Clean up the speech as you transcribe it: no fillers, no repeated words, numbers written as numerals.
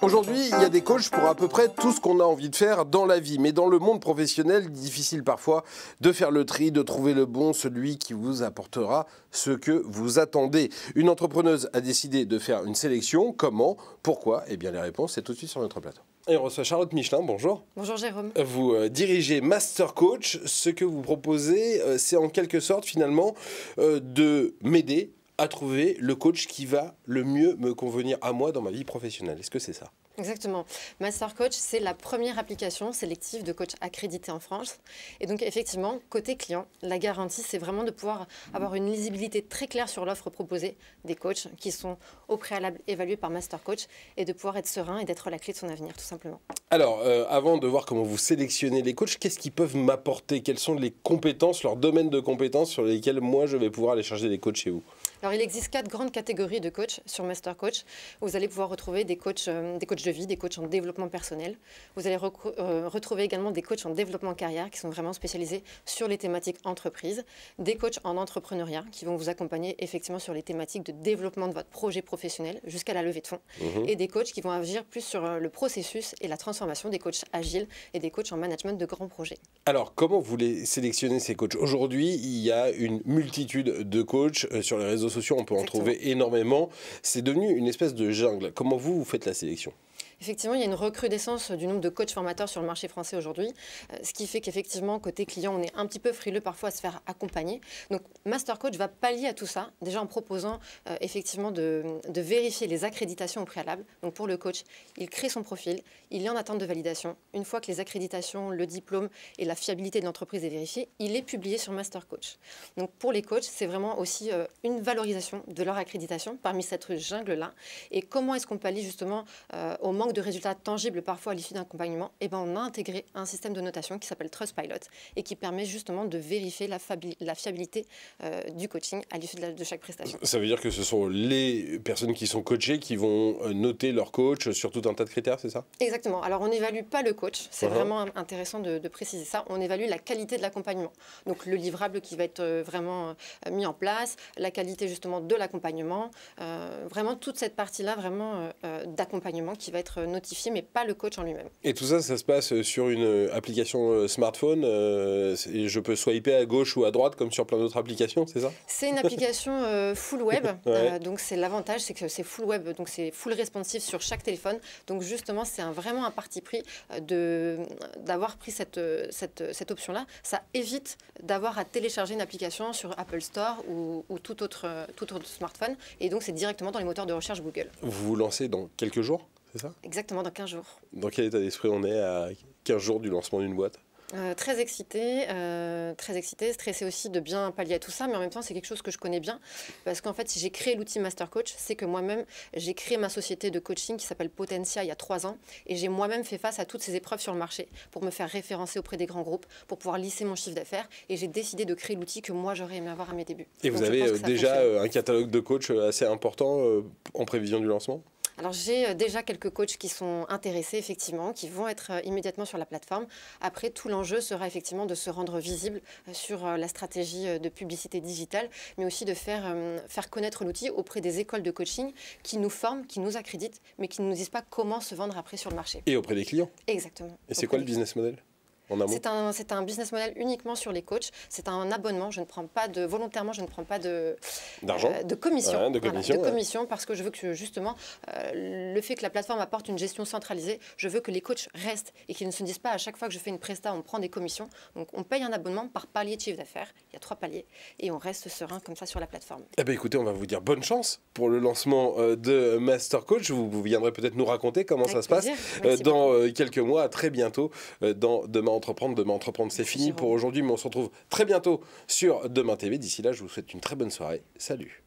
Aujourd'hui, il y a des coachs pour à peu près tout ce qu'on a envie de faire dans la vie. Mais dans le monde professionnel, difficile parfois de faire le tri, de trouver le bon, celui qui vous apportera ce que vous attendez. Une entrepreneuse a décidé de faire une sélection. Comment? Pourquoi? Eh bien, les réponses, c'est tout de suite sur notre plateau. Et on reçoit Charlotte Michelin, bonjour. Bonjour Jérôme. Vous dirigez Master Coach. Ce que vous proposez, c'est en quelque sorte finalement de m'aider à trouver le coach qui va le mieux me convenir à moi dans ma vie professionnelle. Est-ce que c'est ça? Exactement. Master Coach, c'est la première application sélective de coach accrédité en France. Et donc effectivement, côté client, la garantie, c'est vraiment de pouvoir avoir une lisibilité très claire sur l'offre proposée des coachs qui sont au préalable évalués par Master Coach et de pouvoir être serein et d'être la clé de son avenir, tout simplement. Alors, avant de voir comment vous sélectionnez les coachs, qu'est-ce qu'ils peuvent m'apporter? Quelles sont les compétences, leurs domaines de compétences sur lesquels moi je vais pouvoir aller chercher des coachs chez vous? Alors, il existe 4 grandes catégories de coachs sur Master Coach. Vous allez pouvoir retrouver des coachs de vie, des coachs en développement personnel. Vous allez retrouver également des coachs en développement carrière qui sont vraiment spécialisés sur les thématiques entreprise. Des coachs en entrepreneuriat qui vont vous accompagner effectivement sur les thématiques de développement de votre projet professionnel jusqu'à la levée de fonds. Et des coachs qui vont agir plus sur le processus et la transformation, des coachs agiles et des coachs en management de grands projets. Alors, comment vous les sélectionnez ces coachs? Aujourd'hui, il y a une multitude de coachs sur les réseaux sociaux, on peut en trouver énormément. C'est devenu une espèce de jungle. Comment vous faites la sélection? Effectivement, il y a une recrudescence du nombre de coachs formateurs sur le marché français aujourd'hui, ce qui fait qu'effectivement, côté client, on est un petit peu frileux parfois à se faire accompagner. Donc, Master Coach va pallier à tout ça, déjà en proposant effectivement de vérifier les accréditations au préalable. Donc, pour le coach, il crée son profil, il est en attente de validation. Une fois que les accréditations, le diplôme et la fiabilité de l'entreprise est vérifiée, il est publié sur Master Coach. Donc, pour les coachs, c'est vraiment aussi une valorisation de leur accréditation parmi cette jungle-là. Et comment est-ce qu'on pallie justement au manque de résultats tangibles parfois à l'issue d'un accompagnement? Eh ben, on a intégré un système de notation qui s'appelle Trustpilot et qui permet justement de vérifier la fiabilité du coaching à l'issue de chaque prestation. Ça veut dire que ce sont les personnes qui sont coachées qui vont noter leur coach sur tout un tas de critères, c'est ça? Exactement. Alors, on n'évalue pas le coach. C'est vraiment intéressant de préciser ça. On évalue la qualité de l'accompagnement. Donc, le livrable qui va être vraiment mis en place, la qualité justement de l'accompagnement, vraiment toute cette partie-là vraiment d'accompagnement qui va être notifié, mais pas le coach en lui-même. Et tout ça, ça se passe sur une application smartphone et je peux swiper à gauche ou à droite comme sur plein d'autres applications, c'est ça? C'est une application full web, donc c'est l'avantage, c'est que c'est full web, donc c'est full responsive sur chaque téléphone. Donc justement, c'est vraiment un parti pris d'avoir pris cette option-là. Ça évite d'avoir à télécharger une application sur Apple Store ou tout autre smartphone. Et donc, c'est directement dans les moteurs de recherche Google. Vous vous lancez dans quelques jours? C'est ça? Exactement, dans 15 jours. Dans quel état d'esprit on est à 15 jours du lancement d'une boîte? Très excitée, stressée aussi de bien pallier à tout ça, mais en même temps, c'est quelque chose que je connais bien, parce qu'en fait, si j'ai créé l'outil Master Coach, c'est que moi-même, j'ai créé ma société de coaching qui s'appelle Potentia il y a 3 ans, et j'ai moi-même fait face à toutes ces épreuves sur le marché pour me faire référencer auprès des grands groupes, pour pouvoir lisser mon chiffre d'affaires, et j'ai décidé de créer l'outil que moi, j'aurais aimé avoir à mes débuts. Et vous avez déjà un catalogue de coachs assez important en prévision du lancement? Alors, j'ai déjà quelques coachs qui sont intéressés, effectivement, qui vont être immédiatement sur la plateforme. Après, tout l'enjeu sera effectivement de se rendre visible sur la stratégie de publicité digitale, mais aussi de faire connaître l'outil auprès des écoles de coaching qui nous forment, qui nous accréditent, mais qui ne nous disent pas comment se vendre après sur le marché. Et auprès des clients? Exactement. Et c'est quoi le business model? C'est un business model uniquement sur les coachs. C'est un abonnement. Volontairement, je ne prends pas d'argent, de commission. Ouais, de commission, parce que je veux que justement, le fait que la plateforme apporte une gestion centralisée, je veux que les coachs restent et qu'ils ne se disent pas à chaque fois que je fais une presta, on prend des commissions. Donc, on paye un abonnement par palier de chiffre d'affaires. Il y a 3 paliers et on reste serein comme ça sur la plateforme. Eh bien, écoutez, on va vous dire bonne chance pour le lancement de Master Coach. Vous viendrez peut-être nous raconter comment ça se passe dans quelques mois. À très bientôt dans Demain Entreprendre, c'est fini pour aujourd'hui, mais on se retrouve très bientôt sur Demain TV. D'ici là, je vous souhaite une très bonne soirée. Salut.